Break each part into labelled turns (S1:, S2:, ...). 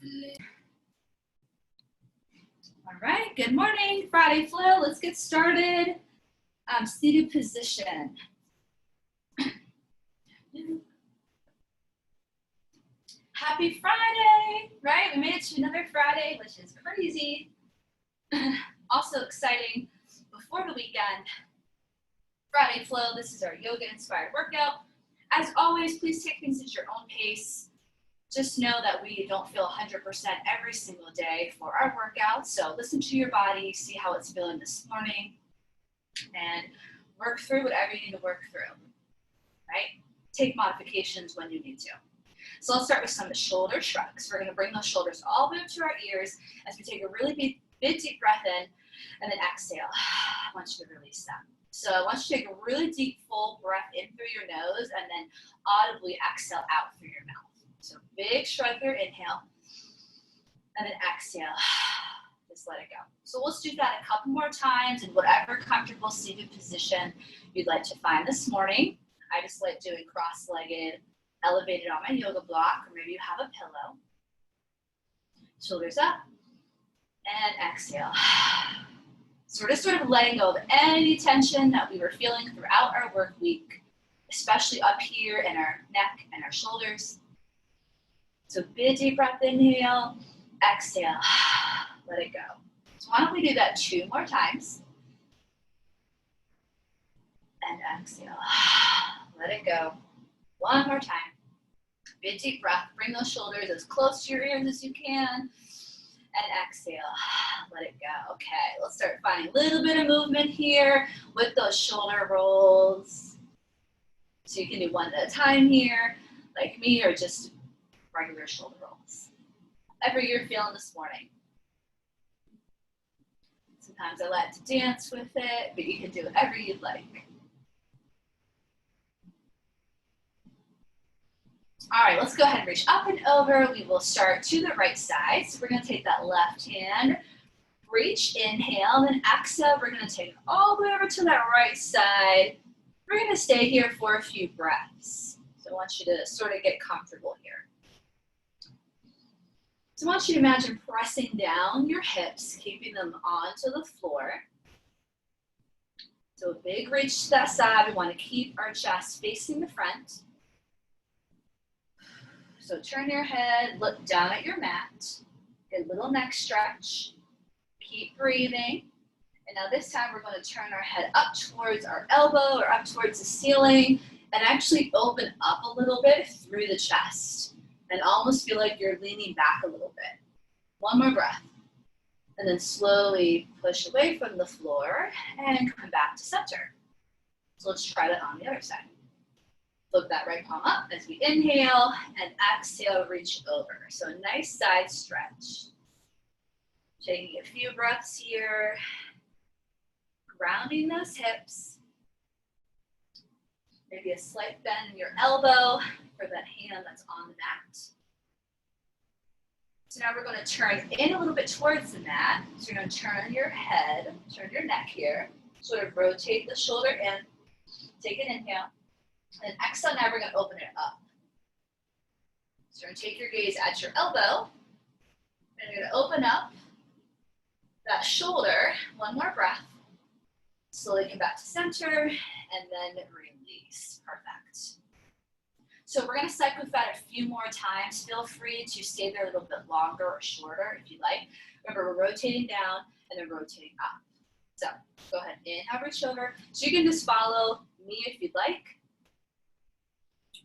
S1: All right, good morning, Friday Flow. Let's get started. Seated position. Happy Friday, right? We made it to another Friday, which is crazy. Also exciting before the weekend. Friday Flow, this is our yoga inspired workout. As always, please take things at your own pace. Just know that we don't feel 100% every single day for our workouts. So listen to your body, see how it's feeling this morning, and work through whatever you need to work through, right? Take modifications when you need to. So let's start with some shoulder shrugs. We're gonna bring those shoulders all the way up to our ears as we take a really big deep breath in and then exhale. I want you to release that. So I want you to take a really deep, full breath in through your nose and then audibly exhale out through your mouth. So big shrug here, inhale, and then exhale, just let it go. So let's do that a couple more times in whatever comfortable seated position you'd like to find this morning. I just like doing cross-legged, elevated on my yoga block, or maybe you have a pillow. Shoulders up, and exhale. So we're just sort of letting go of any tension that we were feeling throughout our work week, especially up here in our neck and our shoulders. So big deep breath, inhale, exhale, let it go. So why don't we do that 2 more times? And exhale, let it go. 1 more time. Big deep breath, bring those shoulders as close to your ears as you can. And exhale, let it go. Okay, let's start finding a little bit of movement here with those shoulder rolls. So you can do 1 at a time here, like me, or just regular shoulder rolls. Whatever you're feeling this morning. Sometimes I like to dance with it, but you can do whatever you'd like. All right, let's go ahead and reach up and over. We will start to the right side. So we're gonna take that left hand, reach, inhale, then exhale. We're gonna take it all the way over to that right side. We're gonna stay here for a few breaths. So I want you to sort of get comfortable here. So I want you to imagine pressing down your hips, keeping them onto the floor. So a big reach to that side. We want to keep our chest facing the front. So turn your head, look down at your mat, get a little neck stretch, keep breathing. And now this time we're going to turn our head up towards our elbow or up towards the ceiling and actually open up a little bit through the chest. And almost feel like you're leaning back a little bit. 1 more breath. And then slowly push away from the floor and come back to center. So let's try that on the other side. Flip that right palm up as we inhale and exhale, reach over. So a nice side stretch. Taking a few breaths here. Grounding those hips. Maybe a slight bend in your elbow for that hand that's on the mat. So now we're going to turn in a little bit towards the mat. So you're going to turn your head, turn your neck here, sort of rotate the shoulder in, take an inhale, and exhale. Now we're going to open it up. So you're going to take your gaze at your elbow, and you're going to open up that shoulder. 1 more breath. Slowly come back to center, and then release. Perfect. So we're going to cycle with that a few more times. Feel free to stay there a little bit longer or shorter if you like. Remember, we're rotating down and then rotating up. So go ahead, inhale, reach over. So you can just follow me if you'd like.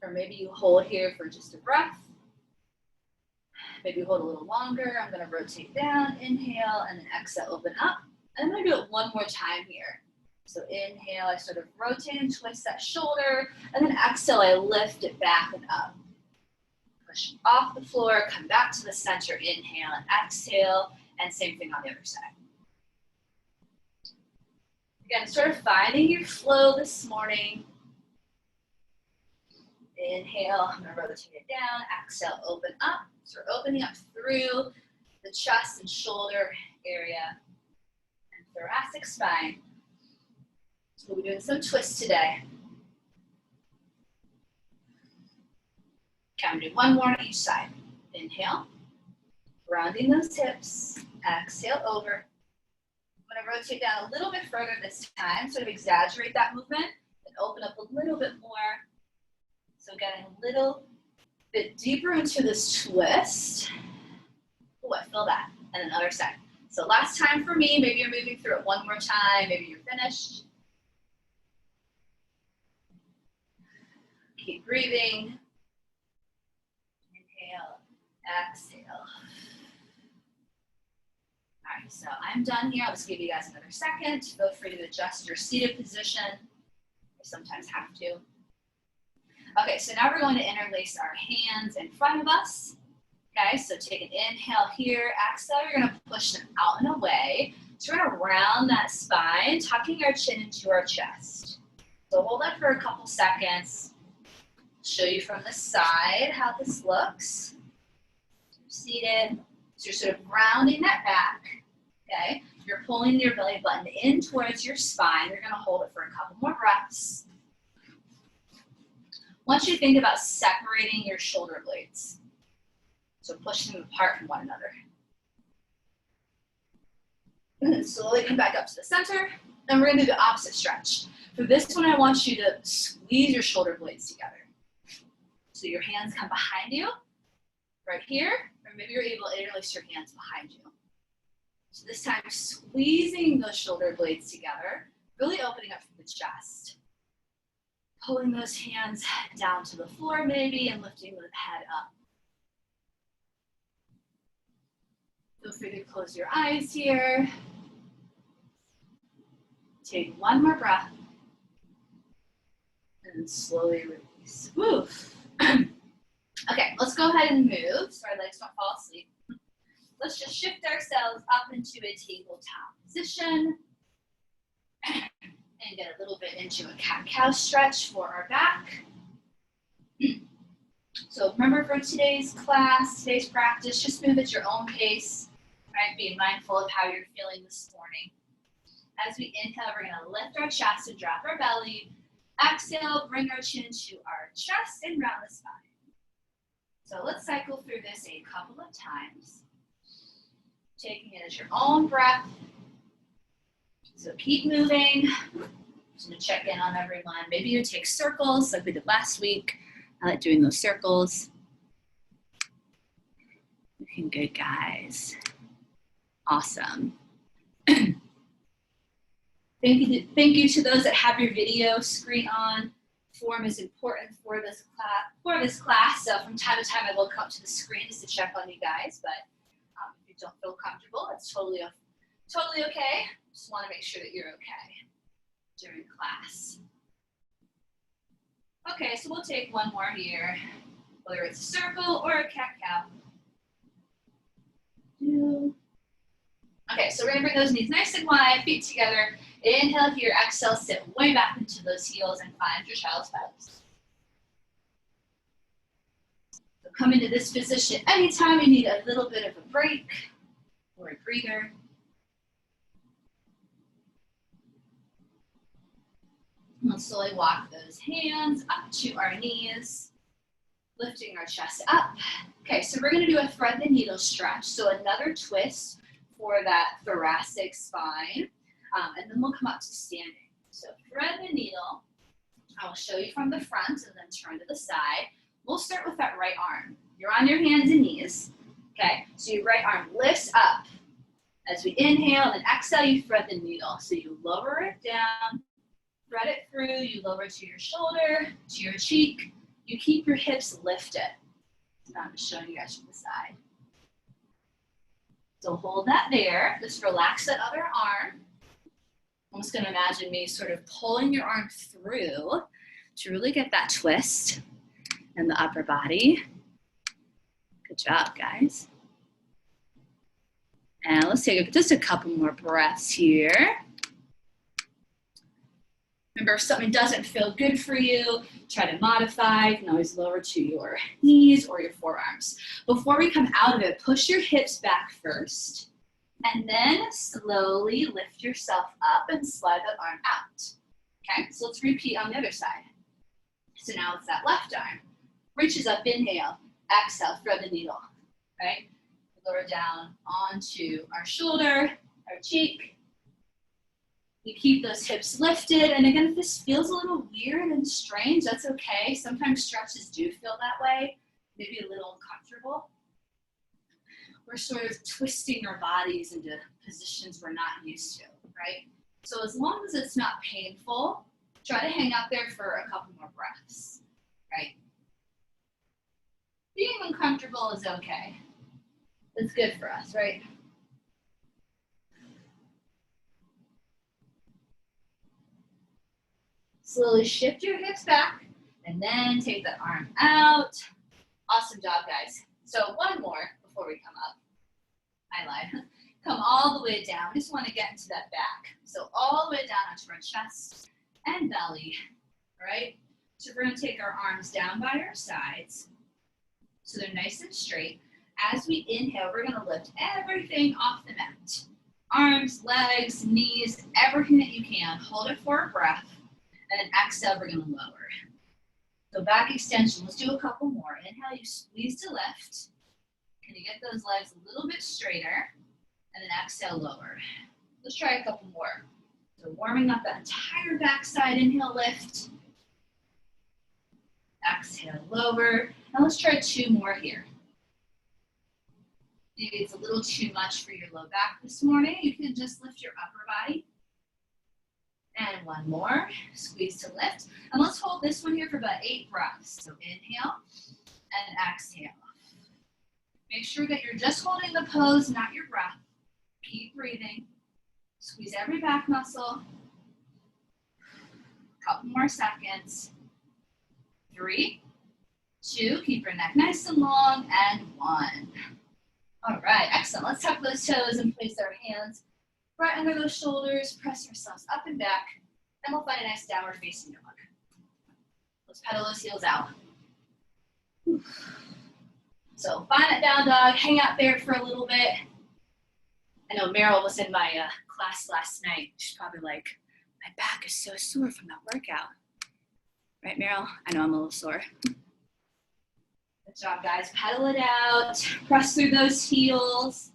S1: Or maybe you hold here for just a breath. Maybe hold a little longer. I'm going to rotate down, inhale, and then exhale, open up. And I'm going to do it 1 more time here. So inhale, I sort of rotate and twist that shoulder, and then exhale, I lift it back and up. Push off the floor, come back to the center, inhale and exhale, and same thing on the other side. Again, sort of finding your flow this morning. Inhale, I'm gonna rotate it down, exhale, open up. So we're opening up through the chest and shoulder area and thoracic spine. So we'll be doing some twists today. Okay, I'm gonna do 1 more on each side. Inhale, grounding those hips. Exhale over. I'm gonna rotate down a little bit further this time, sort of exaggerate that movement and open up a little bit more. So getting a little bit deeper into this twist. Oh, I feel that. And then other side. So last time for me, maybe you're moving through it one more time, maybe you're finished. Keep breathing. Inhale, exhale. All right, so I'm done here. I'll just give you guys another second. Feel free to adjust your seated position. You sometimes have to. Okay, so now we're going to interlace our hands in front of us. Okay, so take an inhale here. Exhale, you're going to push them out and away. So we're going to round that spine, tucking our chin into our chest. So hold that for a couple seconds. Show you from the side how this looks. Seated. So you're sort of rounding that back. Okay, you're pulling your belly button in towards your spine. You're going to hold it for a couple more breaths. Once you think about separating your shoulder blades, so push them apart from one another. And then slowly come back up to the center. And we're going to do the opposite stretch. For this one, I want you to squeeze your shoulder blades together. So your hands come behind you, right here, or maybe you're able to interlace your hands behind you. So this time, squeezing those shoulder blades together, really opening up from the chest. Pulling those hands down to the floor maybe, and lifting the head up. Feel free to close your eyes here. Take one more breath. And slowly release. Woo. Okay, let's go ahead and move so our legs don't fall asleep. Let's just shift ourselves up into a tabletop position and get a little bit into a cat-cow stretch for our back. So remember for today's class, today's practice, just move at your own pace, right? Being mindful of how you're feeling this morning. As we inhale, we're gonna lift our chest and drop our belly. Exhale, bring our chin to our chest and round the spine. So let's cycle through this a couple of times. Taking it as your own breath. So keep moving. Just gonna check in on everyone. Maybe you take circles like we did last week. I like doing those circles. Looking good, guys. Awesome. Thank you to those that have your video screen on. Form is important for this class. So from time to time, I will come up to the screen just to check on you guys. But if you don't feel comfortable, it's totally okay. Just want to make sure that you're okay during class. Okay, so we'll take one more here, whether it's a circle or a cat-cow. Okay, so we're gonna bring those knees nice and wide, feet together. Inhale here, exhale, sit way back into those heels and find your child's pose. So come into this position anytime you need a little bit of a break or a breather. We'll slowly walk those hands up to our knees, lifting our chest up. Okay, so we're gonna do a thread the needle stretch. So another twist for that thoracic spine. And then we'll come up to standing. So thread the needle. I will show you from the front and then turn to the side. We'll start with that right arm. You're on your hands and knees. Okay, so your right arm lifts up. As we inhale and exhale, you thread the needle. So you lower it down, thread it through, you lower to your shoulder, to your cheek. You keep your hips lifted. So I'm just showing you guys from the side. So hold that there. Just relax that other arm. I'm just going to imagine me sort of pulling your arm through to really get that twist in the upper body. Good job, guys. And let's take just a couple more breaths here. Remember, if something doesn't feel good for you, try to modify. You can always lower to your knees or your forearms. Before we come out of it, push your hips back first. And then slowly lift yourself up and slide that arm out. Okay, so let's repeat on the other side. So now it's that left arm. Reaches up, inhale, exhale, thread the needle, right? lower down onto our shoulder, our cheek. We keep those hips lifted. And again, if this feels a little weird and strange, that's okay. Sometimes stretches do feel that way, maybe a little uncomfortable. We're sort of twisting our bodies into positions we're not used to, right? So as long as it's not painful, try to hang out there for a couple more breaths, right? Being uncomfortable is okay. It's good for us, right? Slowly shift your hips back and then take the arm out. Awesome job, guys. So one more before we come up. I lied. Come all the way down. We just want to get into that back. So all the way down onto our chest and belly, all right? So we're going to take our arms down by our sides so they're nice and straight. As we inhale, we're going to lift everything off the mat. Arms, legs, knees, everything that you can. Hold it for a breath. And then exhale, we're going to lower. So back extension. Let's do a couple more. Inhale, you squeeze to lift. Can you get those legs a little bit straighter? And then exhale, lower. Let's try a couple more. So warming up that entire backside. Inhale, lift. Exhale, lower. Now let's try two more here. Maybe it's a little too much for your low back this morning. You can just lift your upper body. And one more, squeeze to lift. And let's hold this one here for about 8 breaths. So inhale and exhale. Make sure that you're just holding the pose, not your breath. Keep breathing. Squeeze every back muscle. Couple more seconds. 3, 2, keep your neck nice and long, and 1. All right, excellent. Let's tuck those toes and place our hands right under those shoulders, press ourselves up and back, and we'll find a nice downward facing dog. Let's pedal those heels out. So find that down dog, hang out there for a little bit. I know Meryl was in my class last night. She's probably like, my back is so sore from that workout. Right, Meryl? I know I'm a little sore. Good job, guys. Pedal it out. Press through those heels.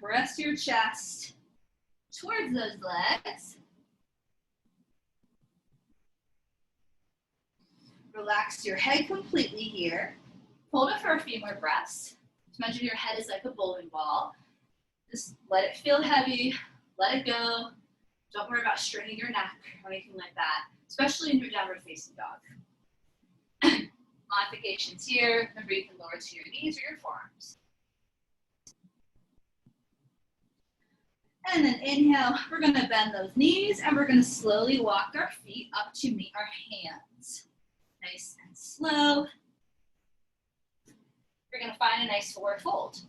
S1: Press your chest towards those legs. Relax your head completely here. Hold it for a few more breaths. Imagine your head is like a bowling ball. Just let it feel heavy. Let it go. Don't worry about straining your neck or anything like that, especially in your downward facing dog. Modifications here. Remember, you can lower to your knees or your forearms. And then inhale, we're going to bend those knees and we're going to slowly walk our feet up to meet our hands. Nice and slow. We're going to find a nice forward fold.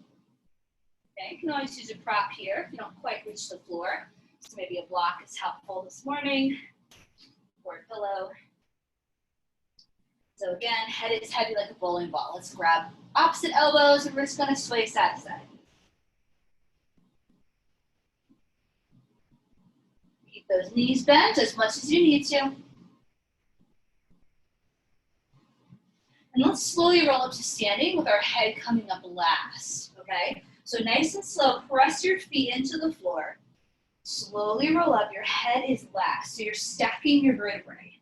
S1: Okay, you can always use a prop here if you don't quite reach the floor. So maybe a block is helpful this morning, or a pillow. So again, head is heavy like a bowling ball. Let's grab opposite elbows and we're just going to sway side to side. Keep those knees bent as much as you need to. And let's slowly roll up to standing with our head coming up last, okay? So nice and slow, press your feet into the floor. Slowly roll up, your head is last. So you're stacking your vertebrae.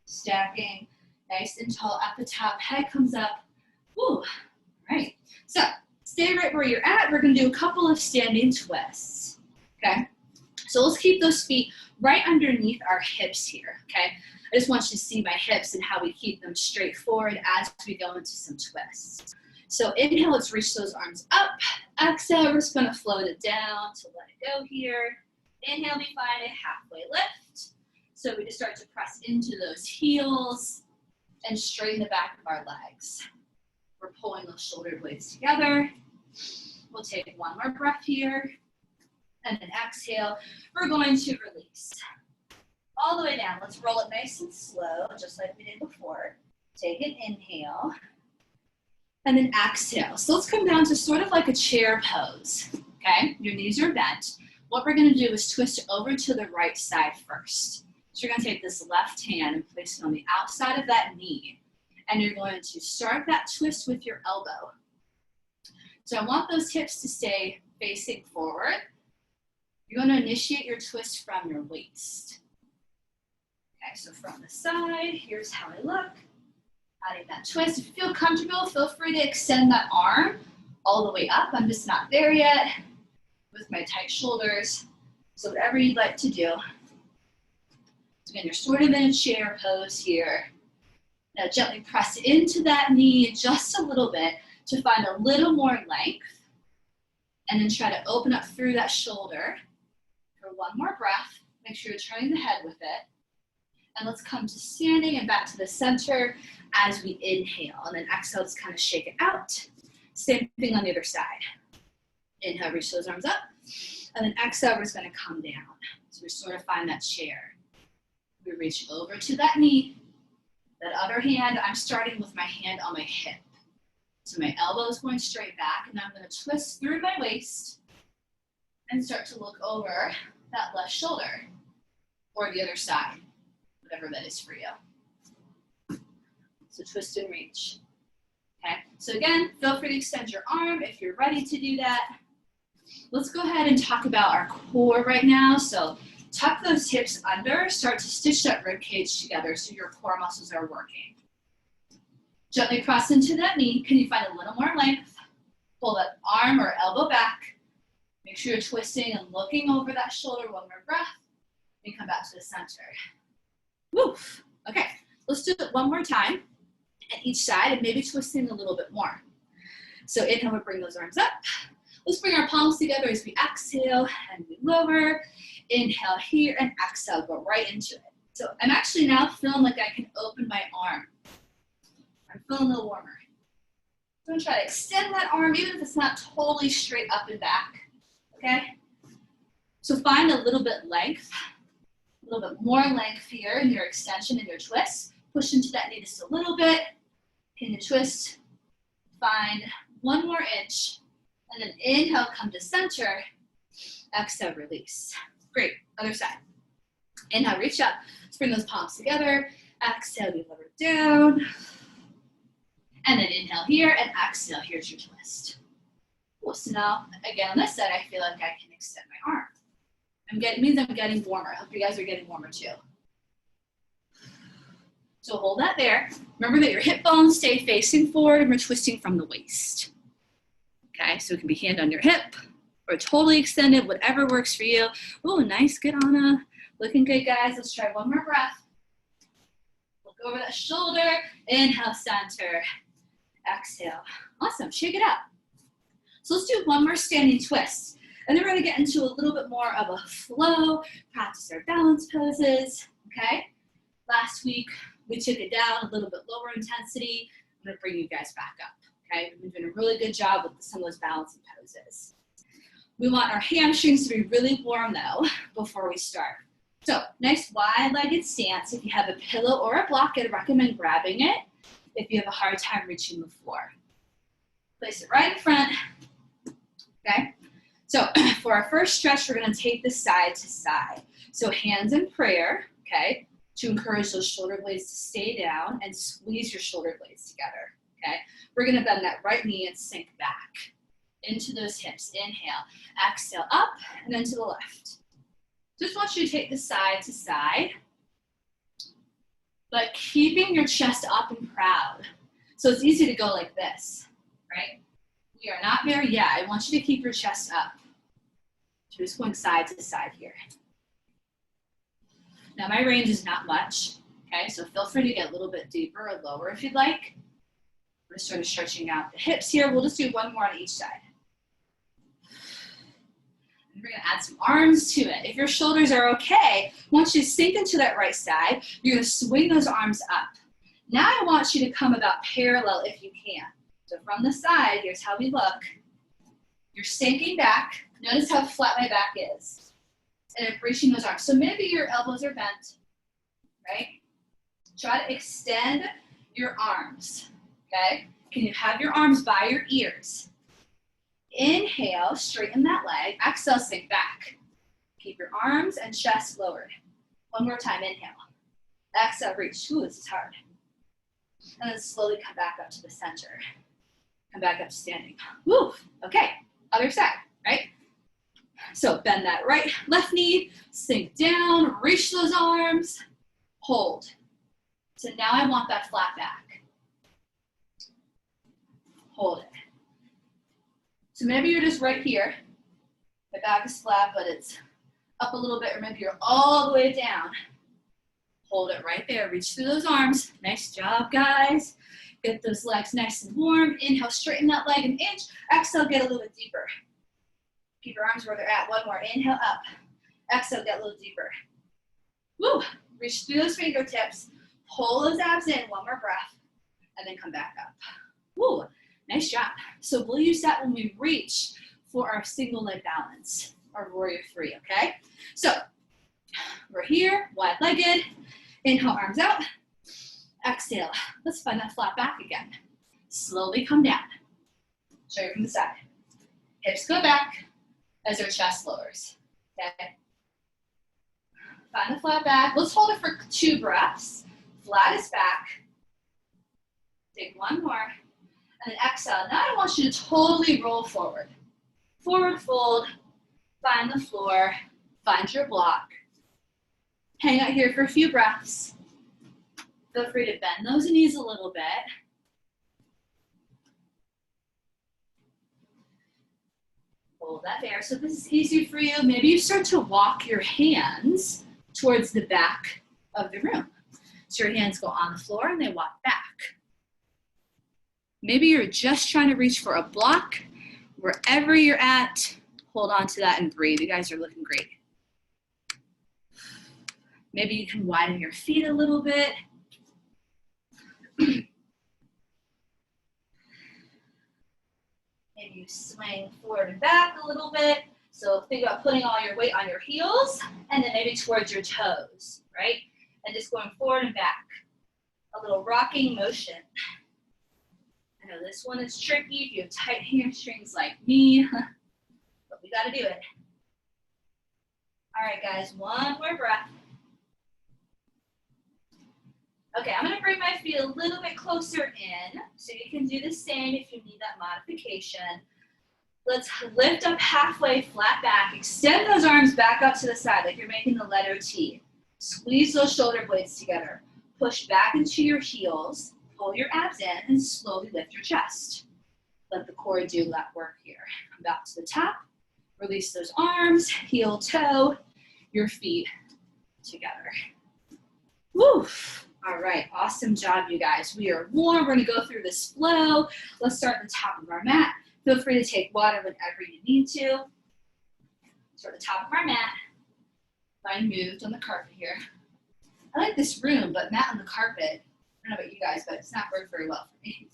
S1: Stacking, nice and tall at the top, head comes up. Woo, all right. So stay right where you're at. We're gonna do a couple of standing twists, okay? So let's keep those feet right underneath our hips here, okay? I just want you to see my hips and how we keep them straight forward as we go into some twists. So inhale, let's reach those arms up. Exhale, we're just gonna float it down to let it go here. Inhale, we find a halfway lift. So we just start to press into those heels and straighten the back of our legs. We're pulling those shoulder blades together. We'll take one more breath here. And then exhale, we're going to release. All the way down, let's roll it nice and slow, just like we did before. Take an inhale, and then exhale. So let's come down to sort of like a chair pose, okay? Your knees are bent. What we're gonna do is twist over to the right side first. So you're gonna take this left hand and place it on the outside of that knee. and you're going to start that twist with your elbow. So I want those hips to stay facing forward. You're going to initiate your twist from your waist. Okay, so from the side, here's how I look. Adding that twist. If you feel comfortable, feel free to extend that arm all the way up. I'm just not there yet with my tight shoulders. So whatever you'd like to do. So again, you're sort of in a chair pose here. Now gently press into that knee just a little bit to find a little more length. And then try to open up through that shoulder for one more breath. Make sure you're turning the head with it. And let's come to standing and back to the center as we inhale. And then exhale, just kind of shake it out. Same thing on the other side. Inhale, reach those arms up. And then exhale, we're just going to come down. So we sort of find that chair. We reach over to that knee. That other hand, I'm starting with my hand on my hip. So my elbow is going straight back, and I'm going to twist through my waist and start to look over that left shoulder or the other side, whatever that is for you. So twist and reach. Okay, so again, feel free to extend your arm if you're ready to do that. Let's go ahead and talk about our core right now. So tuck those hips under, start to stitch that rib cage together so your core muscles are working. Gently cross into that knee. Can you find a little more length? Pull that arm or elbow back. Make sure you're twisting and looking over that shoulder. One more breath. And come back to the center. Woo. Okay, let's do it one more time at each side and maybe twisting a little bit more. So inhale, we bring those arms up. Let's bring our palms together as we exhale and we lower. Inhale here and exhale, go right into it. So I'm actually now feeling like I can open my arm. I'm feeling a little warmer. I'm gonna try to extend that arm, even if it's not totally straight up and back, okay? So find a little bit length, a little bit more length here in your extension and your twist. Push into that knee just a little bit. Can you twist? Find one more inch, and then inhale, come to center. Exhale, release. Great, other side. Inhale, reach up. Let's bring those palms together. Exhale, we lower down. And then inhale here and exhale, here's your twist. Cool, so now, again, on this side, I feel like I can extend my arm. It means I'm getting warmer. I hope you guys are getting warmer too. So hold that there. Remember that your hip bones stay facing forward and we're twisting from the waist. Okay, so it can be hand on your hip or totally extended, whatever works for you. Oh, nice, good, Anna. Looking good, guys. Let's try one more breath. Look over that shoulder. Inhale, center. Exhale. Awesome, shake it out. So let's do one more standing twist. And then we're gonna get into a little bit more of a flow, practice our balance poses, okay? Last week, we took it down a little bit lower intensity. I'm gonna bring you guys back up, okay? We've been doing a really good job with some of those balancing poses. We want our hamstrings to be really warm though before we start. So nice wide-legged stance. If you have a pillow or a block, I'd recommend grabbing it if you have a hard time reaching the floor. Place it right in front, okay? So for our first stretch, we're gonna take this side to side. So hands in prayer, okay? To encourage those shoulder blades to stay down and squeeze your shoulder blades together, okay? We're gonna bend that right knee and sink back into those hips. Inhale, exhale up, and then to the left. Just want you to take this side to side, but keeping your chest up and proud. So it's easy to go like this, right? We are not there yet. I want you to keep your chest up. So just going side to side here. Now my range is not much, okay? So feel free to get a little bit deeper or lower if you'd like. We're just sort of stretching out the hips here. We'll just do one more on each side. And we're gonna add some arms to it. If your shoulders are okay, I want you to sink into that right side. You're gonna swing those arms up. Now I want you to come about parallel if you can. So from the side, here's how we look. You're sinking back. Notice how flat my back is. And I'm reaching those arms. So maybe your elbows are bent, right? Try to extend your arms, okay? Can you have your arms by your ears? Inhale, straighten that leg. Exhale, sink back. Keep your arms and chest lowered. One more time, inhale. Exhale, reach. Ooh, this is hard. And then slowly come back up to the center. Come back up to standing. Woo, okay, other side, right? So bend that left knee, sink down, reach those arms, hold. So now I want that flat back. Hold it. So maybe you're just right here. My back is flat, but it's up a little bit, or maybe you're all the way down. Hold it right there. Reach through those arms. Nice job, guys. Get those legs nice and warm. Inhale, straighten that leg an inch. Exhale, get a little bit deeper. Keep your arms where they're at. One more. Inhale, up. Exhale, get a little deeper. Woo! Reach through those fingertips. Pull those abs in. One more breath. And then come back up. Woo! Nice job. So we'll use that when we reach for our single leg balance, our warrior three, okay? So we're here, wide-legged. Inhale, arms out. Exhale. Let's find that flat back again. Slowly come down. Show you from the side. Hips go back as our chest lowers, okay? Find the flat back. Let's hold it for 2 breaths. Flat is back. Take one more. And then exhale. Now I want you to totally roll forward. Forward fold. Find the floor. Find your block. Hang out here for a few breaths. Feel free to bend those knees a little bit. Hold that there. So this is easy for you. Maybe you start to walk your hands towards the back of the room. So your hands go on the floor and they walk back. Maybe you're just trying to reach for a block. Wherever you're at, hold on to that and breathe. You guys are looking great. Maybe you can widen your feet a little bit. Maybe you swing forward and back a little bit. So think about putting all your weight on your heels and then maybe towards your toes, right? And just going forward and back. A little rocking motion. I know this one is tricky if you have tight hamstrings like me, but we gotta do it. All right, guys, one more breath. Okay, I'm gonna bring my feet a little bit closer in, so you can do the same if you need that modification. Let's lift up halfway, flat back. Extend those arms back up to the side like you're making the letter T. Squeeze those shoulder blades together. Push back into your heels. Pull your abs in and slowly lift your chest. Let the core do that work here. Come back to the top. Release those arms, heel, toe, your feet together. Woo! All right, awesome job, you guys. We are warm. We're gonna go through this flow. Let's start at the top of our mat. Feel free to take water whenever you need to. Start at the top of our mat. Mine moved on the carpet here. I like this room, but mat on the carpet, I don't know about you guys, but it's not worked very well for me.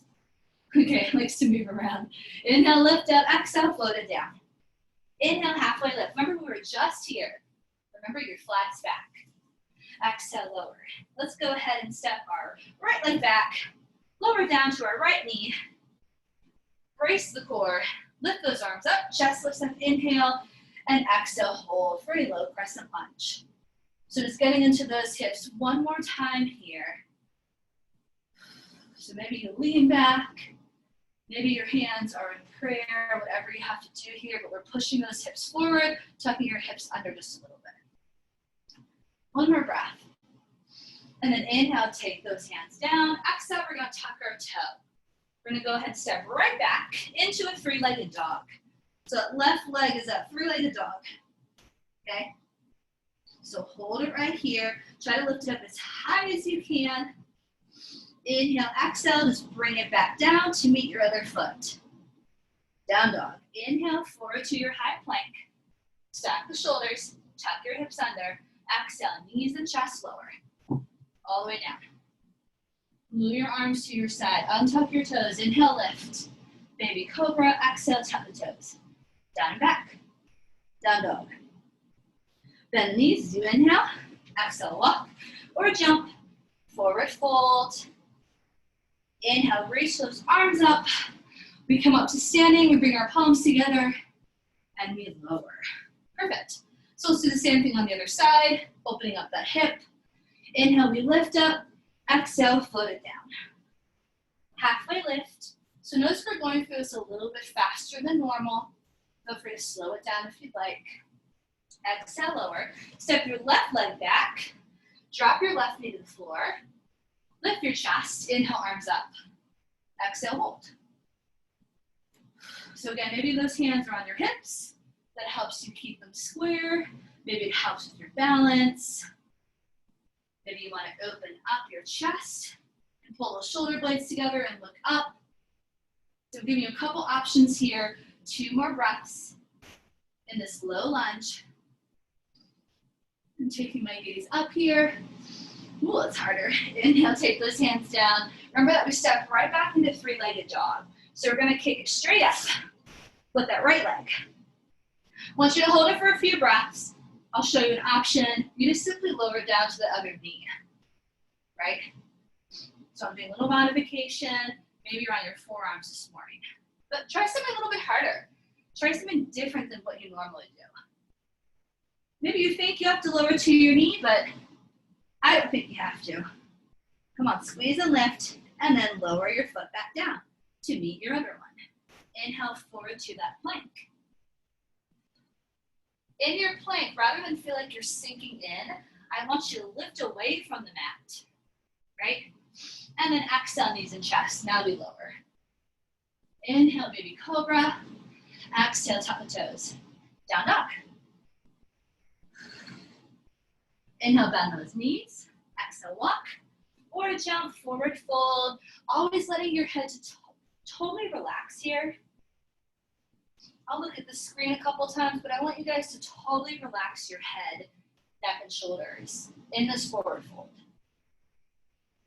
S1: Okay, likes to move around. Inhale, lift up. Exhale, float it down. Inhale, halfway lift. Remember, we were just here. Remember, your flat's back. Exhale, lower. Let's go ahead and step our right leg back. Lower down to our right knee. Brace the core. Lift those arms up. Chest lifts up. Inhale. And exhale, hold for a low crescent lunge. So just getting into those hips one more time here. So maybe you lean back. Maybe your hands are in prayer, whatever you have to do here, but we're pushing those hips forward, tucking your hips under just a little bit. One more breath. And then inhale, take those hands down. Exhale, we're gonna tuck our toe. We're gonna go ahead and step right back into a three-legged dog. So that left leg is that three-legged dog, okay? So hold it right here. Try to lift it up as high as you can. Inhale, exhale, just bring it back down to meet your other foot. Down dog. Inhale, forward to your high plank. Stack the shoulders, tuck your hips under. Exhale, knees and chest lower. All the way down. Move your arms to your side. Untuck your toes. Inhale, lift. Baby cobra. Exhale, tuck the toes. Down and back. Down dog. Bend the knees as you inhale. Exhale, walk or jump. Forward fold. Inhale, reach those arms up. We come up to standing. We bring our palms together. And we lower. Perfect. So let's do the same thing on the other side. Opening up that hip. Inhale, we lift up. Exhale, float it down. lift. So notice we're going through this a little bit faster than normal. Feel free to slow it down if you'd like. Exhale, lower. Step your left leg back. Drop your left knee to the floor. Lift your chest. Inhale, arms up. Exhale, hold. So again, maybe those hands are on your hips. That helps you keep them square. Maybe it helps with your balance. Maybe you want to open up your chest and pull those shoulder blades together and look up. So I'm giving you a couple options here. 2 more breaths in this low lunge. I'm taking my gaze up here. Ooh, it's harder. Inhale, take those hands down. Remember that we stepped right back into 3-legged jog. So we're gonna kick it straight up with that right leg. I want you to hold it for a few breaths. I'll show you an option. You just simply lower it down to the other knee, right? So I'm doing a little modification. Maybe you're on your forearms this morning. But try something a little bit harder. Try something different than what you normally do. Maybe you think you have to lower to your knee, but I don't think you have to. Come on, squeeze and lift, and then lower your foot back down to meet your other one. Inhale forward to that plank. In your plank, rather than feel like you're sinking in, I want you to lift away from the mat, right? And then exhale, knees and chest. Now we lower. Inhale, baby cobra. Exhale, top of toes. Down dog. Inhale, bend those knees. Exhale, walk. Or jump, forward fold. Always letting your head totally relax here. I'll look at the screen a couple times, but I want you guys to totally relax your head, neck, and shoulders in this forward fold.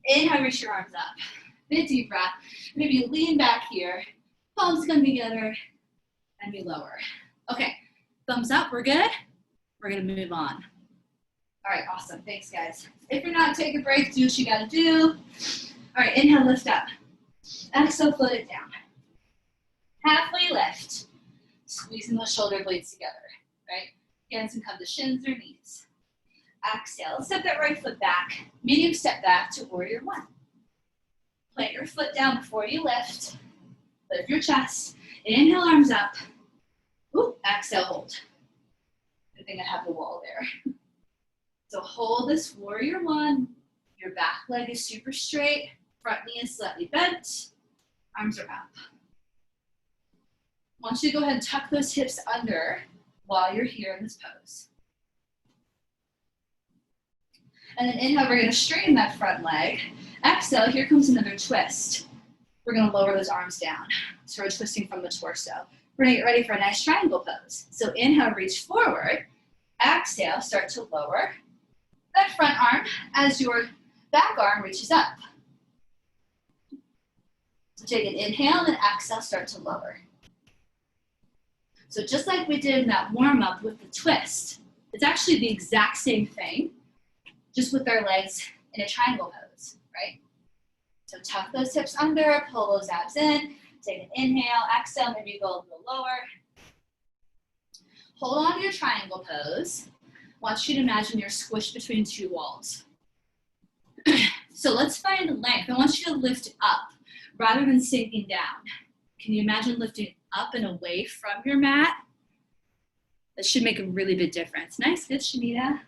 S1: Inhale, reach your arms up. Big deep breath. Maybe you lean back here. Palms come together, and we lower. Okay, thumbs up, we're good? We're gonna move on. All right, awesome, thanks guys. If you're not, take a break, do what you gotta do. All right, inhale, lift up. Exhale, float it down. Halfway lift. Squeezing those shoulder blades together, right? Hands can come to shins or knees. Exhale, step that right foot back. Medium step back to warrior 1. Plant your foot down before you lift. Lift your chest. Inhale, arms up. Ooh, exhale, hold. Good thing I have the wall there. So hold this warrior 1. Your back leg is super straight. Front knee is slightly bent. Arms are up. I want you to go ahead and tuck those hips under while you're here in this pose. And then inhale, we're gonna straighten that front leg. Exhale, here comes another twist. We're gonna lower those arms down. So we're twisting from the torso. We're gonna get ready for a nice triangle pose. So inhale, reach forward. Exhale, start to lower that front arm as your back arm reaches up. So take an inhale and exhale, start to lower. So just like we did in that warm-up with the twist, it's actually the exact same thing, just with our legs in a triangle pose, right? So tuck those hips under, pull those abs in, take an inhale, exhale, maybe go a little lower. Hold on to your triangle pose. I want you to imagine you're squished between 2 walls. So let's find length. I want you to lift up rather than sinking down. Can you imagine lifting up and away from your mat? That should make a really big difference. Nice, good, Shanita.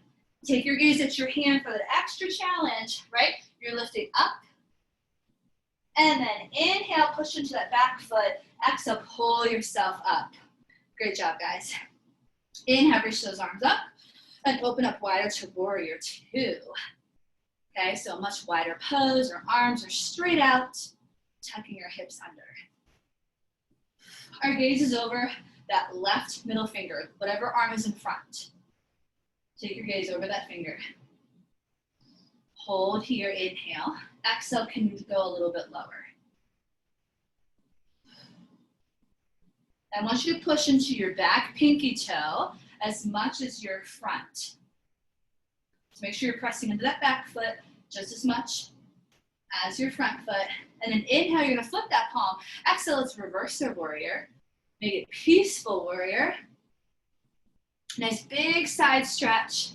S1: Take your gaze at your hand for that extra challenge, right? You're lifting up. And then inhale, push into that back foot. Exhale, pull yourself up. Great job, guys. Inhale, reach those arms up and open up wider to warrior 2. Okay, so a much wider pose. Our arms are straight out, tucking your hips under. Our gaze is over that left middle finger, whatever arm is in front. Take your gaze over that finger. Hold here, inhale. Exhale, can you go a little bit lower? I want you to push into your back pinky toe as much as your front. So make sure you're pressing into that back foot just as much as your front foot. And then inhale, you're gonna flip that palm. Exhale, let's reverse our warrior. Make it peaceful warrior. Nice big side stretch.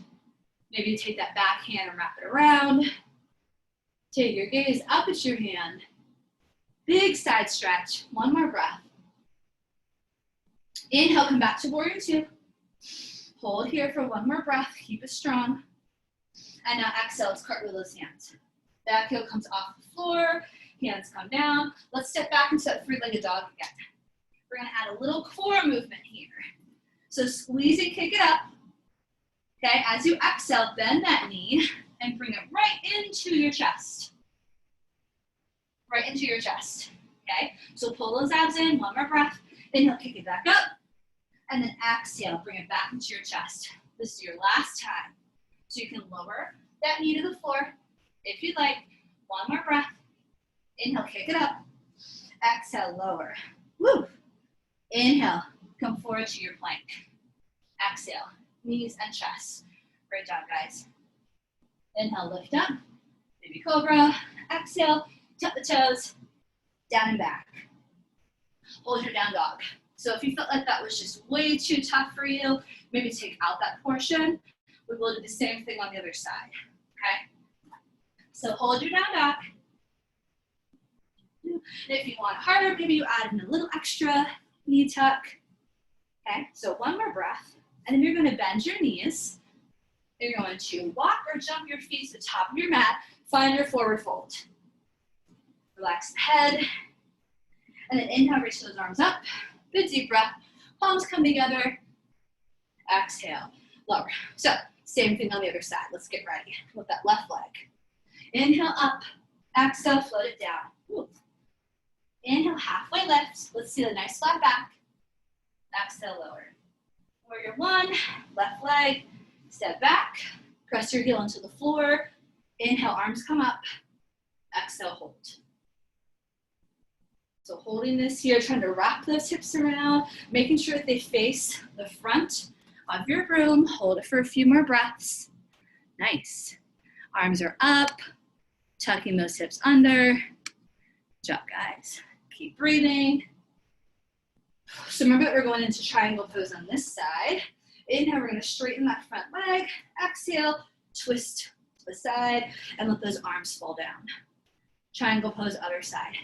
S1: Maybe you take that back hand and wrap it around. Take your gaze up at your hand. Big side side stretch. One more breath. Inhale, come back to warrior two. Hold here for one more breath. Keep it strong. And now exhale, let's cartwheel those hands. Back heel comes off the floor. Hands come down. Let's step back into that three-legged dog again. We're gonna add a little core movement here. So squeeze it, kick it up. Okay, as you exhale, bend that knee and bring it right into your chest. Right into your chest, okay? So pull those abs in, one more breath. Inhale, kick it back up. And then exhale, bring it back into your chest. This is your last time. So you can lower that knee to the floor if you'd like. One more breath. Inhale, kick it up. Exhale, lower. Woo. Inhale, come forward to your plank. Exhale, knees and chest. Great job, guys. Inhale, lift up. Baby cobra. Exhale, tuck the toes, down and back. Hold your down dog. So if you felt like that was just way too tough for you, maybe take out that portion. We will do the same thing on the other side, okay? So hold your down dog. And if you want it harder, maybe you add in a little extra knee tuck. Okay, so one more breath. And then you're gonna bend your knees. You're going to walk or jump your feet to the top of your mat. Find your forward fold. Relax the head. And then inhale, reach those arms up. Good deep breath. Palms come together. Exhale, lower. So same thing on the other side. Let's get ready with that left leg. Inhale up. Exhale, float it down. Ooh. Inhale, halfway lift. Let's see the nice flat back. Exhale, lower. Warrior one, left leg. Step back. Press your heel into the floor. Inhale, arms come up. Exhale, hold. So holding this here, trying to wrap those hips around, making sure that they face the front of your room. Hold it for a few more breaths. Nice. Arms are up, tucking those hips under. Good job, guys. Keep breathing. So remember that we're going into triangle pose on this side. Inhale, we're gonna straighten that front leg. Exhale, twist to the side, and let those arms fall down. Triangle pose, other side.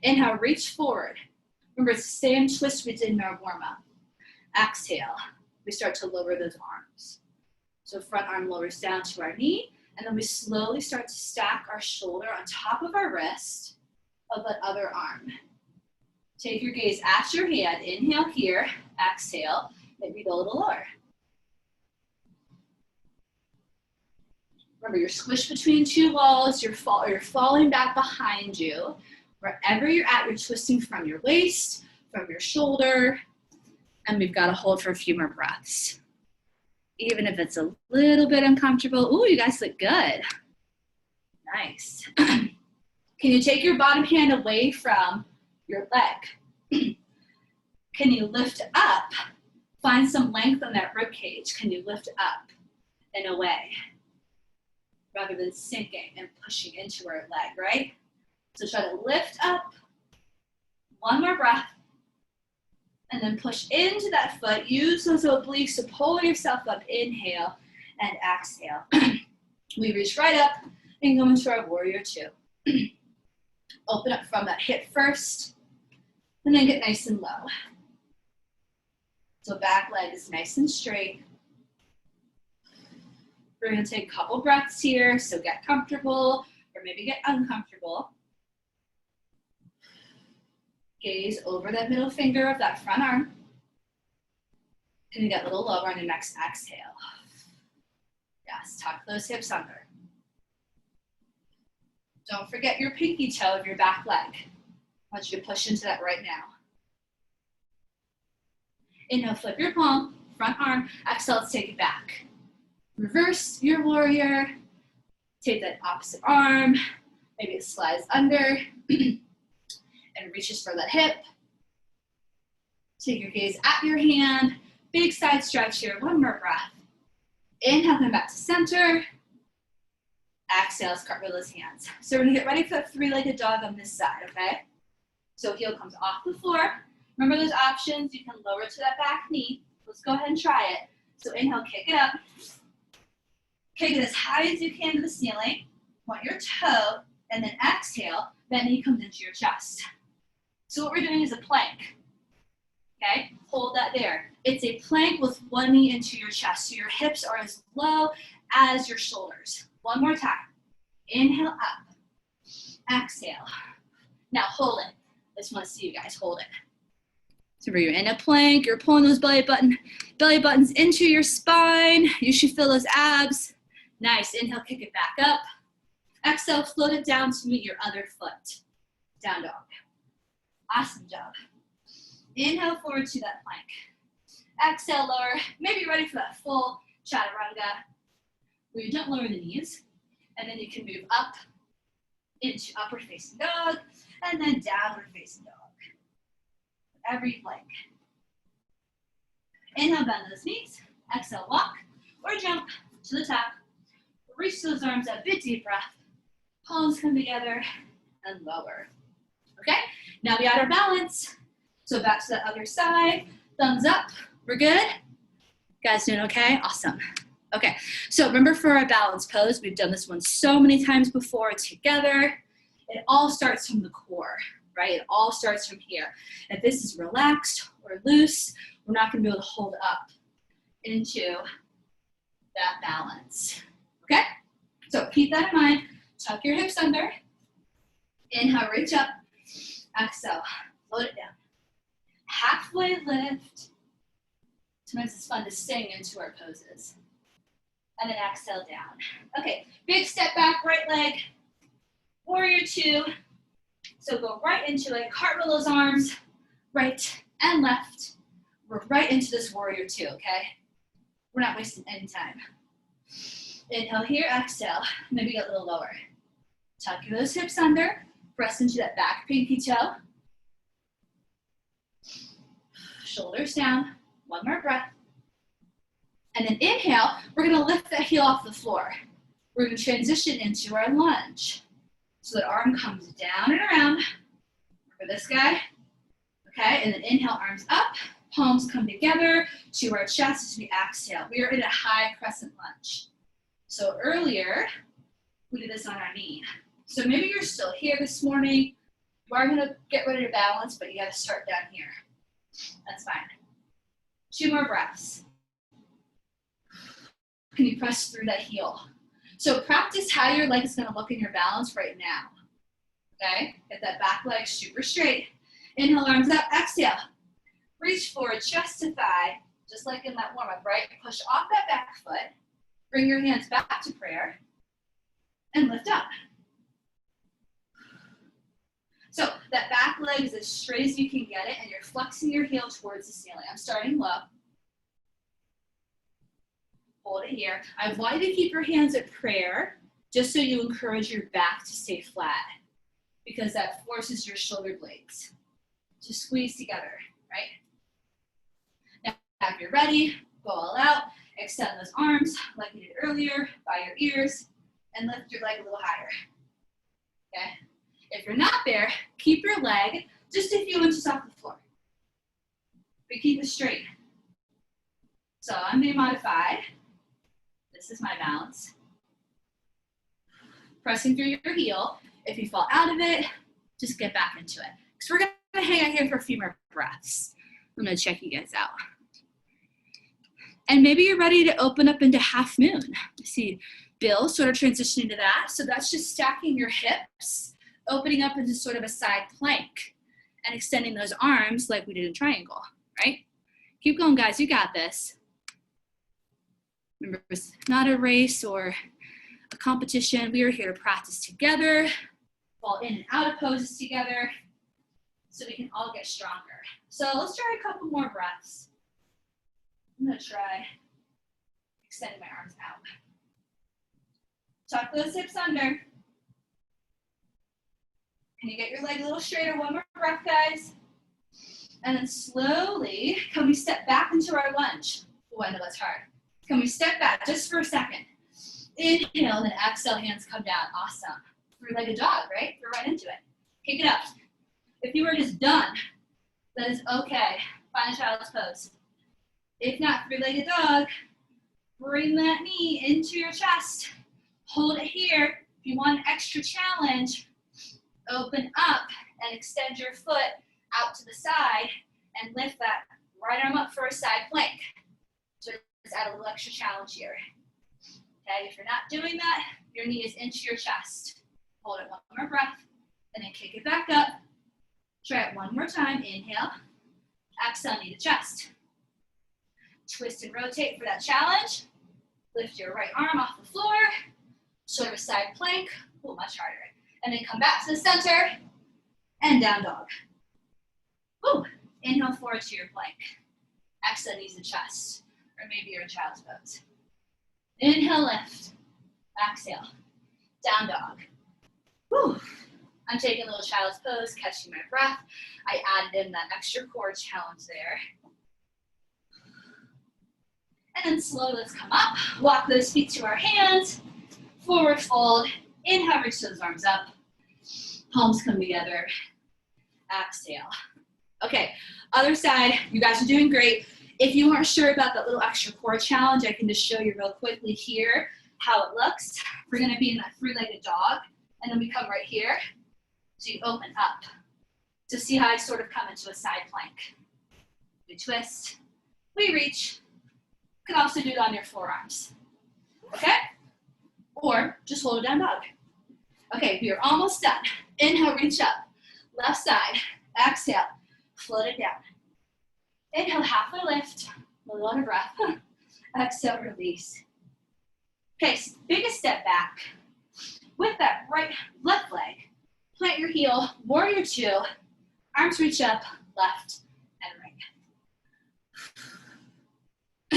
S1: Inhale, reach forward. Remember, it's the same twist we did in our warm-up. Exhale, we start to lower those arms. So front arm lowers down to our knee, and then we slowly start to stack our shoulder on top of our wrist of that other arm. Take your gaze at your hand. Inhale here, exhale, maybe go a little lower. Remember, you're squished between two walls, you're falling back behind you. Wherever you're at, you're twisting from your waist, from your shoulder, and we've got to hold for a few more breaths. Even if it's a little bit uncomfortable. Ooh, you guys look good. Nice. Can you take your bottom hand away from your leg? Can you lift up? Find some length on that rib cage. Can you lift up and away? Rather than sinking and pushing into our leg, right? So try to lift up, one more breath, and then push into that foot. Use those obliques to pull yourself up. Inhale and exhale. We reach right up and go into our warrior two. Open up from that hip first, and then get nice and low. So back leg is nice and straight. We're gonna take a couple breaths here, so get comfortable or maybe get uncomfortable. Gaze over that middle finger of that front arm. Can you get a little lower on your next exhale? Yes, tuck those hips under. Don't forget your pinky toe of your back leg. I want you to push into that right now. Inhale, flip your palm, front arm. Exhale, let's take it back. Reverse your warrior. Take that opposite arm. Maybe it slides under. And reaches for that hip. Take your gaze at your hand. Big side stretch here. One more breath. Inhale, come back to center. Exhale, let's cartwheel those hands. So we're gonna get ready for that three-legged dog on this side, okay? So heel comes off the floor. Remember those options. You can lower to that back knee. Let's go ahead and try it. So inhale, kick it up. Kick it as high as you can to the ceiling. Point your toe, and then exhale. That knee comes into your chest. So what we're doing is a plank. Okay, hold that there. It's a plank with one knee into your chest. So your hips are as low as your shoulders. One more time. Inhale up. Exhale. Now hold it. I just want to see you guys hold it. So you're in a plank, you're pulling those belly buttons into your spine. You should feel those abs. Nice. Inhale, kick it back up. Exhale, float it down to meet your other foot. Down dog. Awesome job. Inhale forward to that plank. Exhale, lower. Maybe ready for that full chaturanga, where you don't lower the knees. And then you can move up into upward facing dog, and then downward facing dog. Whatever you'd like. Inhale, bend those knees. Exhale, walk or jump to the top. Reach those arms up, big deep breath. Palms come together and lower. Okay, now we add our balance. So back to the other side, thumbs up, we're good? Guys doing okay? Awesome. Okay, so remember for our balance pose, we've done this one so many times before together. It all starts from the core, right? It all starts from here. If this is relaxed or loose, we're not gonna be able to hold up into that balance, okay? So keep that in mind. Tuck your hips under. Inhale, reach up. Exhale, float it down. Halfway lift. Sometimes it's fun to sing into our poses. And then exhale down. Okay, big step back, right leg. Warrior two. So go right into it. Cartwheel those arms, right and left. We're right into this warrior two, okay? We're not wasting any time. Inhale here, exhale. Maybe get a little lower. Tuck those hips under. Press into that back pinky toe. Shoulders down. One more breath. And then inhale, we're gonna lift that heel off the floor. We're gonna transition into our lunge. So that arm comes down and around. For this guy. Okay, and then inhale, arms up. Palms come together to our chest as we exhale. We are in a high crescent lunge. So earlier, we did this on our knee. So maybe you're still here this morning. You are gonna get ready to balance, but you gotta start down here. That's fine. 2 more breaths. Can you press through that heel? So practice how your leg is gonna look in your balance right now. Okay, get that back leg super straight. Inhale, arms up, exhale. Reach forward, chest to thigh, just like in that warm up, right? Push off that back foot. Bring your hands back to prayer and lift up. So that back leg is as straight as you can get it, and you're flexing your heel towards the ceiling. I'm starting low. Hold it here. I want you to keep your hands at prayer, just so you encourage your back to stay flat, because that forces your shoulder blades to squeeze together, right? Now, if you're ready, go all out. Extend those arms like we did earlier by your ears, and lift your leg a little higher, okay? If you're not there, keep your leg just a few inches off the floor, but keep it straight. So I'm gonna modify. This is my balance. Pressing through your heel. If you fall out of it, just get back into it. Because we're gonna hang out here for a few more breaths. I'm gonna check you guys out. And maybe you're ready to open up into half moon. I see Bill sort of transitioning to that. So that's just stacking your hips, opening up into sort of a side plank, and extending those arms like we did in triangle, right? Keep going, guys, you got this. Remember, it's not a race or a competition. We are here to practice together, fall in and out of poses together, so we can all get stronger. So let's try a couple more breaths. I'm gonna try extending my arms out. Tuck those hips under. Can you get your leg a little straighter? One more breath, guys. And then slowly, can we step back into our lunge? Oh, I know that's hard. Can we step back just for a second? Inhale, then exhale, hands come down. Awesome. Three-legged dog, right? We're right into it. Kick it up. If you were just done, that is okay. Find a child's pose. If not, three-legged dog, bring that knee into your chest. Hold it here. If you want an extra challenge, open up and extend your foot out to the side and lift that right arm up for a side plank. So let's add a little extra challenge here. Okay, if you're not doing that, your knee is into your chest. Hold it one more breath, and then kick it back up. Try it one more time. Inhale, exhale, knee to chest. Twist and rotate for that challenge. Lift your right arm off the floor. Sort of a side plank. Oh, much harder. And then come back to the center and down dog. Woo. Inhale forward to your plank. Exhale, knees to chest. Or maybe you're in child's pose. Inhale, lift. Exhale, down dog. Woo. I'm taking a little child's pose, catching my breath. I added in that extra core challenge there. And then slowly let's come up. Walk those feet to our hands. Forward fold. Inhale, reach those arms up. Palms come together. Exhale. Okay, other side. You guys are doing great. If you aren't sure about that little extra core challenge, I can just show you real quickly here how it looks. We're gonna be in that three-legged dog, and then we come right here. So you open up to see how I sort of come into a side plank. We twist, we reach. You can also do it on your forearms, okay? Or just hold it down dog. Okay, we are almost done. Inhale, reach up. Left side, exhale, float it down. Inhale, halfway lift, a lot of breath. Exhale, release. Okay, biggest step back. With that left leg, plant your heel, warrior two, arms reach up, left and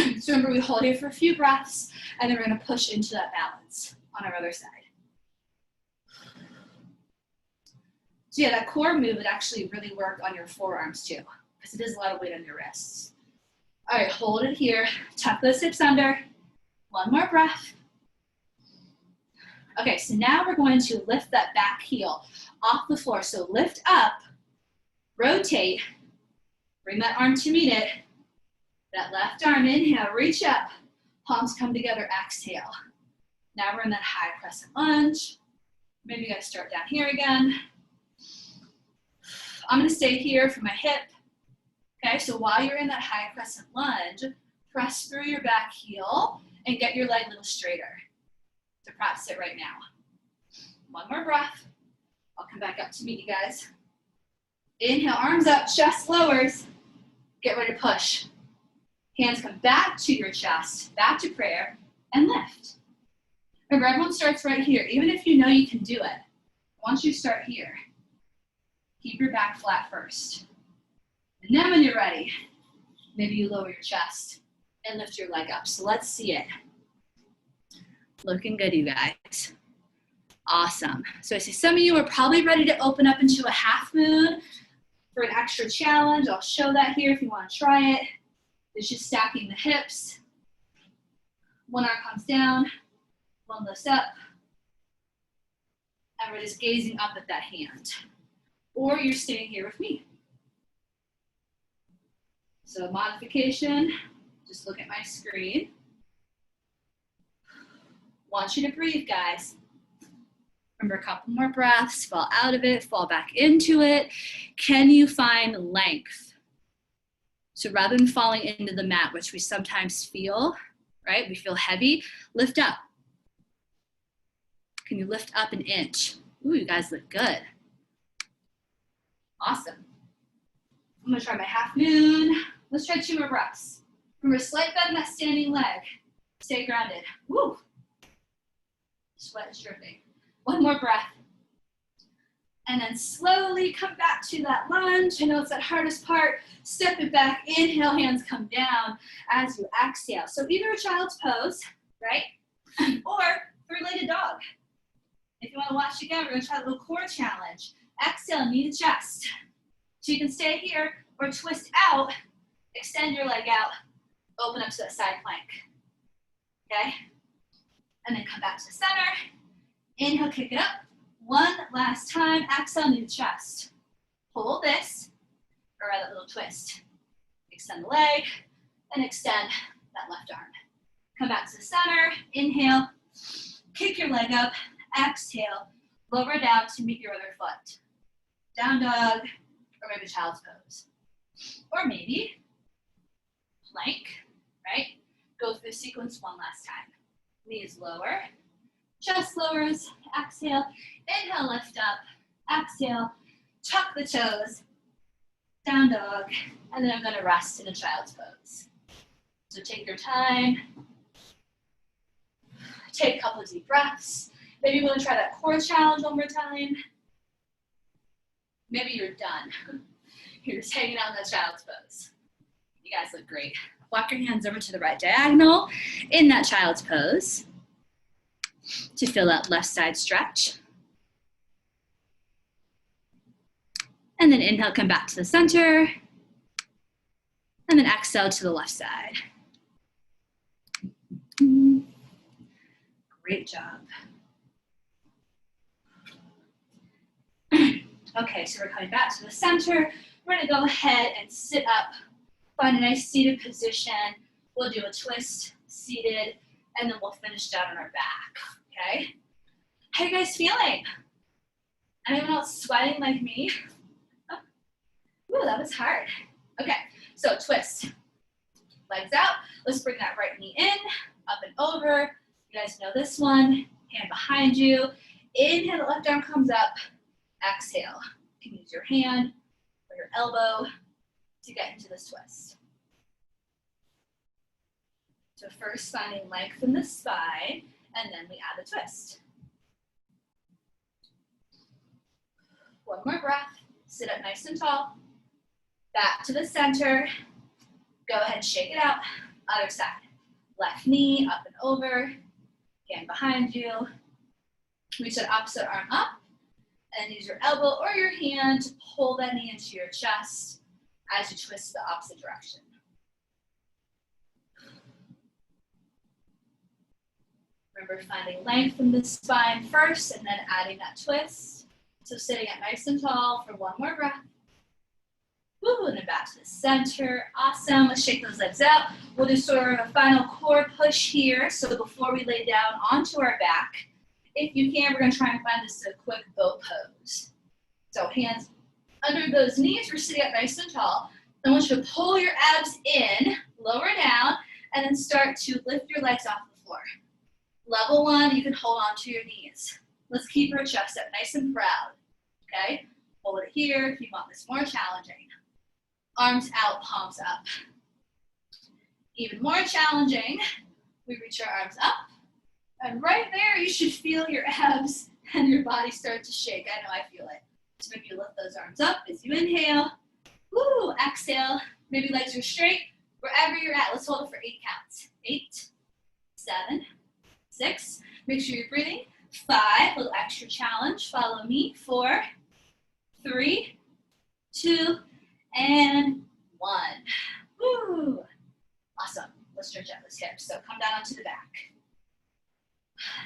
S1: right. So remember, we hold here for a few breaths, and then we're gonna push into that balance on our other side. So yeah, that core move would actually really work on your forearms too, because it is a lot of weight on your wrists. All right, hold it here, tuck those hips under. One more breath. Okay, so now we're going to lift that back heel off the floor. So lift up, rotate, bring that arm to meet it. That left arm, inhale, reach up, palms come together, exhale. Now we're in that high crescent lunge. Maybe you gotta start down here again. I'm gonna stay here for my hip. Okay, so while you're in that high crescent lunge, press through your back heel and get your leg a little straighter. To practice it right now. One more breath. I'll come back up to meet you guys. Inhale, arms up, chest lowers. Get ready to push. Hands come back to your chest, back to prayer, and lift. Remember, everyone starts right here. Even if you know you can do it, once you start here, keep your back flat first. And then when you're ready, maybe you lower your chest and lift your leg up. So let's see it. Looking good, you guys. Awesome. So I see some of you are probably ready to open up into a half moon for an extra challenge. I'll show that here if you want to try it. It's just stacking the hips. One arm comes down, one lifts up, and we're just gazing up at that hand. Or you're staying here with me. So modification, just look at my screen. Want you to breathe, guys. Remember, a couple more breaths, fall out of it, fall back into it. Can you find length? So rather than falling into the mat, which we sometimes feel, right? We feel heavy, lift up. Can you lift up an inch? Ooh, you guys look good. Awesome. I'm gonna try my half moon. Let's try 2 more breaths. Remember, slight bend in that standing leg. Stay grounded. Woo. Sweat is dripping. One more breath. And then slowly come back to that lunge. I know it's that hardest part. Step it back. Inhale, hands come down as you exhale. So either a child's pose, right? Or three-legged dog. If you want to watch again, we're going to try a little core challenge. Exhale, knee to chest. So you can stay here or twist out, extend your leg out, open up to that side plank. Okay? And then come back to the center. Inhale, kick it up. One last time. Exhale, knee to chest. Hold this, or that little twist. Extend the leg, and extend that left arm. Come back to the center. Inhale, kick your leg up. Exhale, lower down to meet your other foot. Down dog, or maybe child's pose. Or maybe plank, right? Go through the sequence one last time. Knees lower, chest lowers, exhale, inhale, lift up, exhale, tuck the toes, down dog, and then I'm gonna rest in a child's pose. So take your time, take a couple of deep breaths. Maybe you wanna try that core challenge one more time. Maybe you're done. You're just hanging out in that child's pose. You guys look great. Walk your hands over to the right diagonal in that child's pose to fill that left side stretch. And then inhale, come back to the center. And then exhale to the left side. Great job. Okay, so we're coming back to the center. We're gonna go ahead and sit up, find a nice seated position. We'll do a twist, seated, and then we'll finish down on our back, okay? How are you guys feeling? Anyone else sweating like me? Oh. Ooh, that was hard. Okay, so twist. Legs out. Let's bring that right knee in, up and over. You guys know this one. Hand behind you. Inhale, the left arm comes up. Exhale. You can use your hand or your elbow to get into this twist. So first finding length in the spine, and then we add the twist. One more breath. Sit up nice and tall. Back to the center. Go ahead and shake it out. Other side. Left knee up and over. Hand behind you. Reach that opposite arm up. And use your elbow or your hand to pull that knee into your chest as you twist the opposite direction. Remember finding length in the spine first and then adding that twist. So sitting up nice and tall for one more breath. Woo, and then back to the center. Awesome. Let's shake those legs out. We'll do sort of a final core push here. So before we lay down onto our back, if you can, we're going to try and find this a quick boat pose. So hands under those knees. We're sitting up nice and tall. I want you to pull your abs in, lower down, and then start to lift your legs off the floor. Level one, you can hold on to your knees. Let's keep our chest up nice and proud, okay? Hold it here if you want this more challenging. Arms out, palms up. Even more challenging, we reach our arms up. And right there, you should feel your abs and your body start to shake. I know I feel it. So maybe you lift those arms up as you inhale. Woo, exhale. Maybe legs are straight. Wherever you're at, let's hold it for 8 counts. 8, 7, 6. Make sure you're breathing. 5, little extra challenge. Follow me. 4, 3, 2, and 1. Woo. Awesome. Let's stretch out those hips. So come down onto the back.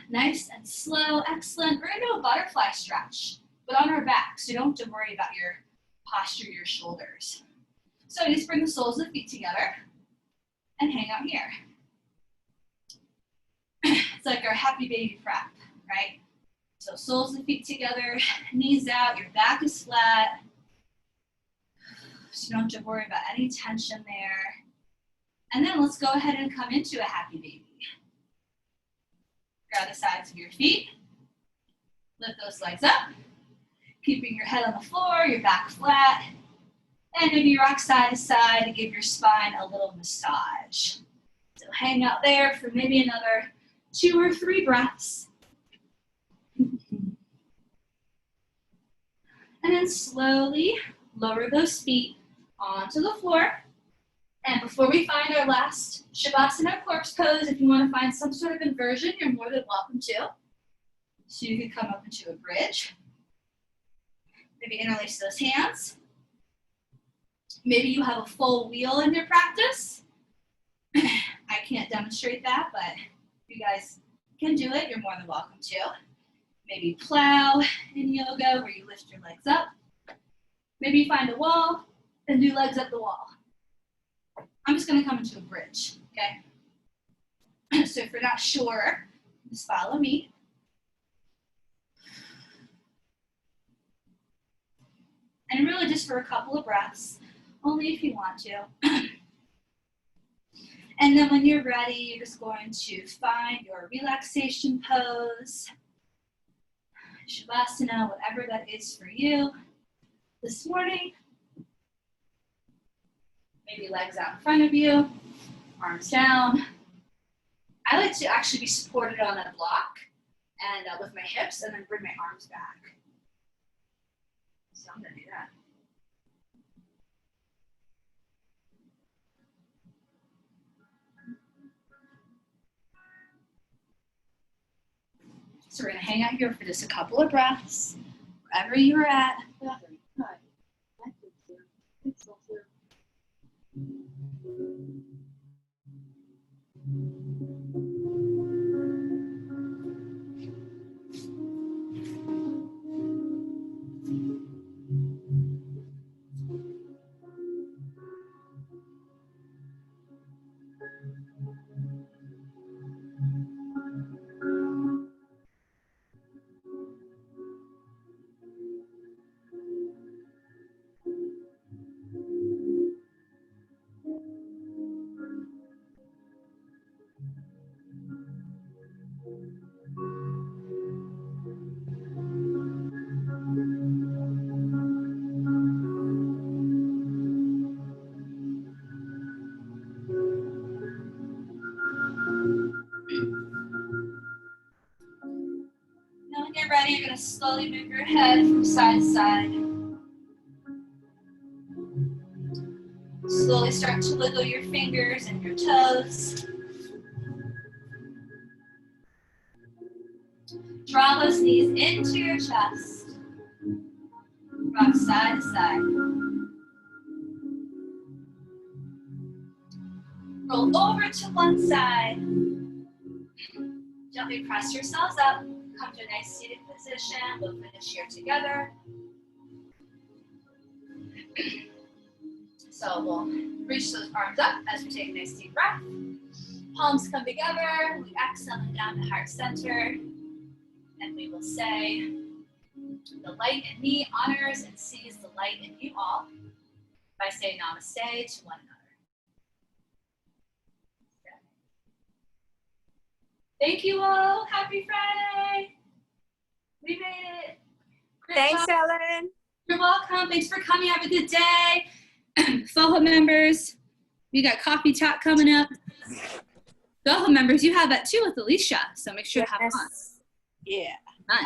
S1: Nice and slow, excellent. We're gonna do a butterfly stretch, but on our back, so you don't have to worry about your posture, your shoulders. So you just bring the soles of the feet together and hang out here. It's like our happy baby prep, right? So soles of the feet together, knees out, your back is flat. So you don't have to worry about any tension there. And then let's go ahead and come into a happy baby. Grab the sides of your feet. Lift those legs up. Keeping your head on the floor, your back flat. And maybe rock side to side to give your spine a little massage. So hang out there for maybe another 2 or 3 breaths. And then slowly lower those feet onto the floor. And before we find our last Shavasana corpse pose, if you want to find some sort of inversion, you're more than welcome to. So you can come up into a bridge. Maybe interlace those hands. Maybe you have a full wheel in your practice. I can't demonstrate that, but if you guys can do it, you're more than welcome to. Maybe plow in yoga where you lift your legs up. Maybe you find a wall and do legs up the wall. I'm just going to come into a bridge, okay? So if you're not sure, just follow me. And really just for a couple of breaths, only if you want to. And then when you're ready, you're just going to find your relaxation pose, Shavasana, whatever that is for you this morning. Maybe legs out in front of you, arms down. I like to actually be supported on a block and with my hips and then bring my arms back. So I'm gonna do that. So we're gonna hang out here for just a couple of breaths, wherever you're at. Now when you're ready, you're going to slowly move your head from side to side. Slowly start to wiggle your fingers and your toes. Draw those knees into your chest. Rock side to side. Roll over to one side. Gently press yourselves up. Come to a nice seated position. We'll finish here together. So we'll reach those arms up as we take a nice deep breath. Palms come together. We exhale down to heart center. And we will say, the light in me honors and sees the light in you all by saying namaste to one another. Thank you all. Happy Friday. We made it. Great
S2: Thanks,
S1: job.
S2: Ellen.
S1: You're welcome. Thanks for coming. Have a good day. FOHO members, we got coffee talk coming up. FOHO members, you have that too with Alicia. So make sure to have it on.
S2: Yeah.
S1: Fun.